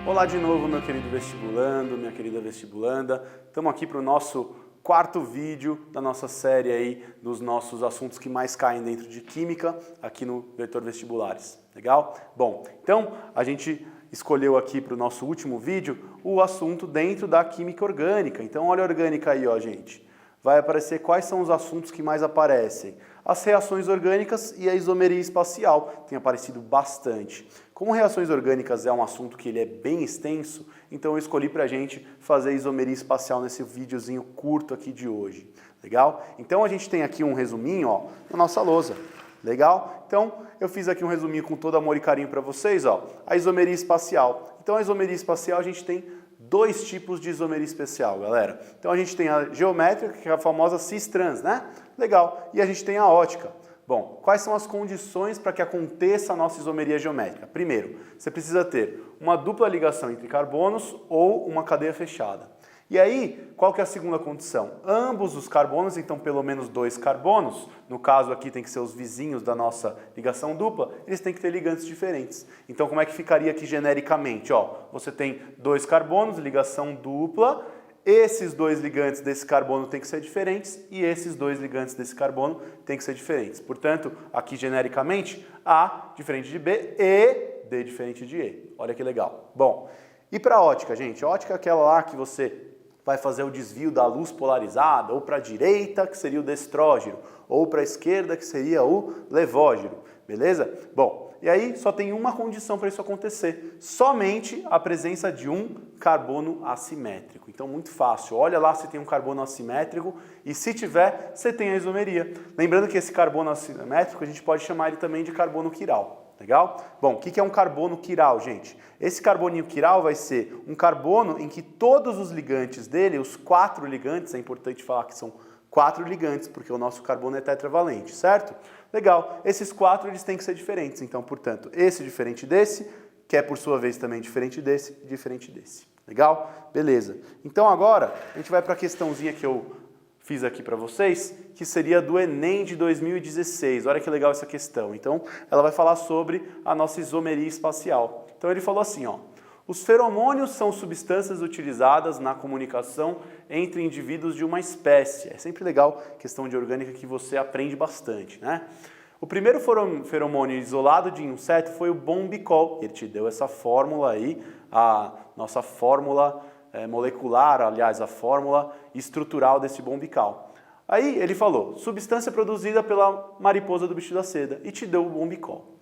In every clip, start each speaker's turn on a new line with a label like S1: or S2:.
S1: Olá de novo, meu querido vestibulando, minha querida vestibulanda. Estamos aqui para o nosso quarto vídeo da nossa série aí dos nossos assuntos que mais caem dentro de Química aqui no Vetor Vestibulares. Legal? Bom, então a gente escolheu aqui para o nosso último vídeo o assunto dentro da Química Orgânica. Então olha a orgânica aí, ó, gente. Vai aparecer quais são os assuntos que mais aparecem. As reações orgânicas e a isomeria espacial tem aparecido bastante. Como reações orgânicas é um assunto que ele é bem extenso, então eu escolhi pra gente fazer isomeria espacial nesse videozinho curto aqui de hoje. Legal? Então a gente tem aqui um resuminho, ó, na nossa lousa. Legal? Então eu fiz aqui um resuminho com todo amor e carinho para vocês, ó. A isomeria espacial. Então a isomeria espacial a gente tem dois tipos de isomeria especial, galera. Então a gente tem a geométrica, que é a famosa cis-trans, né? Legal. E a gente tem a ótica. Bom, quais são as condições para que aconteça a nossa isomeria geométrica? Primeiro, você precisa ter uma dupla ligação entre carbonos ou uma cadeia fechada. E aí, qual que é a segunda condição? Ambos os carbonos, então pelo menos dois carbonos, no caso aqui tem que ser os vizinhos da nossa ligação dupla, eles têm que ter ligantes diferentes. Então como é que ficaria aqui genericamente? Ó, você tem dois carbonos, ligação dupla, esses dois ligantes desse carbono têm que ser diferentes e esses dois ligantes desse carbono têm que ser diferentes. Portanto, aqui genericamente, A diferente de B e D diferente de E. Olha que legal. Bom, e para a ótica, gente? A ótica é aquela lá que você vai fazer o desvio da luz polarizada, ou para a direita, que seria o destrógeno, ou para a esquerda, que seria o levógeno, beleza? Bom, e aí só tem uma condição para isso acontecer, somente a presença de um carbono assimétrico. Então, muito fácil, olha lá se tem um carbono assimétrico, e se tiver, você tem a isomeria. Lembrando que esse carbono assimétrico, a gente pode chamar ele também de carbono quiral. Legal? Bom, o que é um carbono quiral, gente? Esse carboninho quiral vai ser um carbono em que todos os ligantes dele, os 4 ligantes, é importante falar que são 4 ligantes, porque o nosso carbono é tetravalente, certo? Legal. Esses 4 eles têm que ser diferentes, então, portanto, esse diferente desse, que é por sua vez também diferente desse e diferente desse. Legal? Beleza. Então agora, a gente vai para a questãozinha que eu fiz aqui para vocês, que seria do Enem de 2016. Olha que legal essa questão. Então, ela vai falar sobre a nossa isomeria espacial. Então, ele falou assim, ó. Os feromônios são substâncias utilizadas na comunicação entre indivíduos de uma espécie. É sempre legal, questão de orgânica, que você aprende bastante, né? O primeiro feromônio isolado de inseto foi o bombicol. Ele te deu essa fórmula aí, a nossa fórmula molecular, aliás, a fórmula estrutural desse bombical. Aí ele falou, substância produzida pela mariposa do bicho da seda, e te deu o bombicol.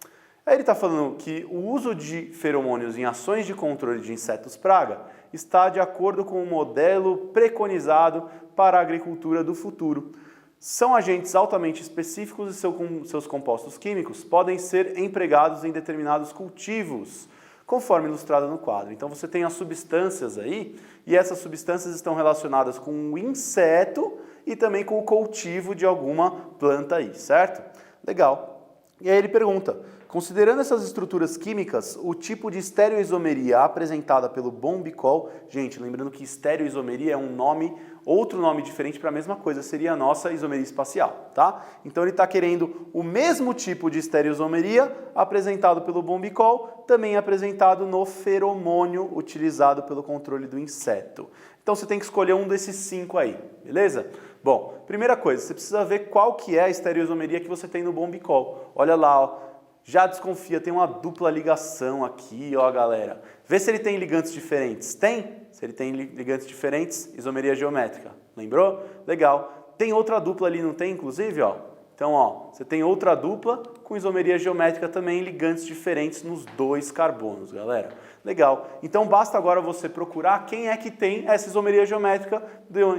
S1: Aí ele está falando que o uso de feromônios em ações de controle de insetos praga está de acordo com o modelo preconizado para a agricultura do futuro. São agentes altamente específicos e seus compostos químicos podem ser empregados em determinados cultivos, conforme ilustrado no quadro. Então você tem as substâncias aí, e essas substâncias estão relacionadas com o inseto e também com o cultivo de alguma planta aí, certo? Legal. E aí ele pergunta, considerando essas estruturas químicas, o tipo de estereoisomeria apresentada pelo bombicol, gente, lembrando que estereoisomeria é um nome, outro nome diferente para a mesma coisa, seria a nossa isomeria espacial, tá? Então ele está querendo o mesmo tipo de estereoisomeria apresentado pelo bombicol, também apresentado no feromônio utilizado pelo controle do inseto. Então você tem que escolher um desses 5 aí, beleza? Bom, primeira coisa, você precisa ver qual que é a estereoisomeria que você tem no bombicol. Olha lá, ó. Já desconfia, tem uma dupla ligação aqui, ó, galera. Vê se ele tem ligantes diferentes. Tem? Se ele tem ligantes diferentes, isomeria geométrica. Lembrou? Legal. Tem outra dupla ali, não tem, inclusive, ó? Então, ó, você tem outra dupla com isomeria geométrica também, ligantes diferentes nos 2 carbonos, galera. Legal. Então, basta agora você procurar quem é que tem essa isomeria geométrica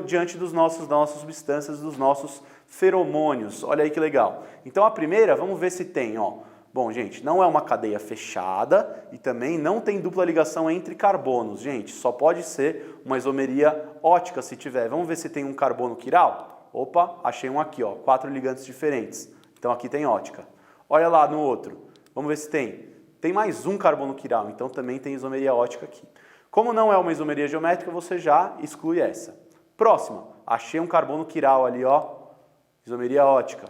S1: diante das nossas substâncias, dos nossos feromônios. Olha aí que legal. Então, a primeira, vamos ver se tem, ó. Bom, gente, não é uma cadeia fechada e também não tem dupla ligação entre carbonos, gente. Só pode ser uma isomeria ótica se tiver. Vamos ver se tem um carbono quiral? Opa, achei um aqui, ó, 4 ligantes diferentes. Então aqui tem ótica. Olha lá no outro. Vamos ver se tem. Tem mais um carbono quiral, então também tem isomeria ótica aqui. Como não é uma isomeria geométrica, você já exclui essa. Próxima, achei um carbono quiral ali, ó, isomeria ótica.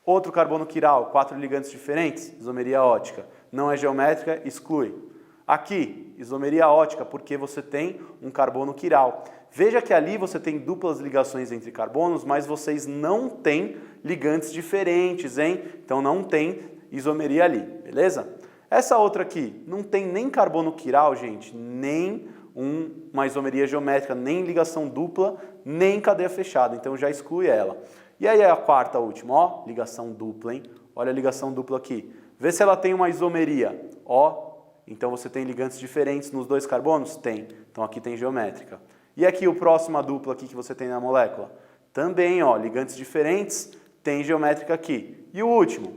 S1: Outro carbono quiral, 4 ligantes diferentes, isomeria ótica. Não é geométrica, exclui. Aqui, isomeria ótica, porque você tem um carbono quiral. Veja que ali você tem duplas ligações entre carbonos, mas vocês não têm ligantes diferentes, hein? Então não tem isomeria ali, beleza? Essa outra aqui, não tem nem carbono quiral, gente, nem uma isomeria geométrica, nem ligação dupla, nem cadeia fechada, então já exclui ela. E aí a quarta última, ó, ligação dupla, hein? Olha a ligação dupla aqui. Vê se ela tem uma isomeria, ó. Então você tem ligantes diferentes nos dois carbonos? Tem. Então aqui tem geométrica. E aqui o próximo dupla aqui que você tem na molécula? Também, ó, ligantes diferentes, tem geométrica aqui. E o último?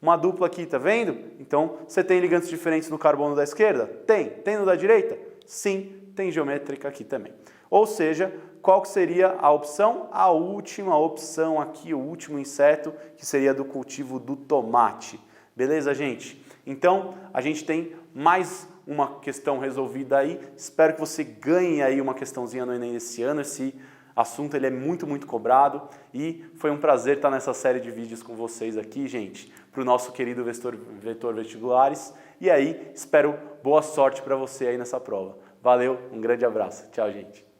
S1: Uma dupla aqui, tá vendo? Então você tem ligantes diferentes no carbono da esquerda? Tem. Tem no da direita? Sim, tem geométrica aqui também. Ou seja, qual que seria a opção? A última opção aqui, o último inseto, que seria do cultivo do tomate. Beleza, gente? Então, a gente tem mais uma questão resolvida aí. Espero que você ganhe aí uma questãozinha no Enem esse ano. Esse assunto ele é muito, muito cobrado e foi um prazer estar nessa série de vídeos com vocês aqui, gente, para o nosso querido Vetor Vestibulares. E aí, espero boa sorte para você aí nessa prova. Valeu, um grande abraço. Tchau, gente.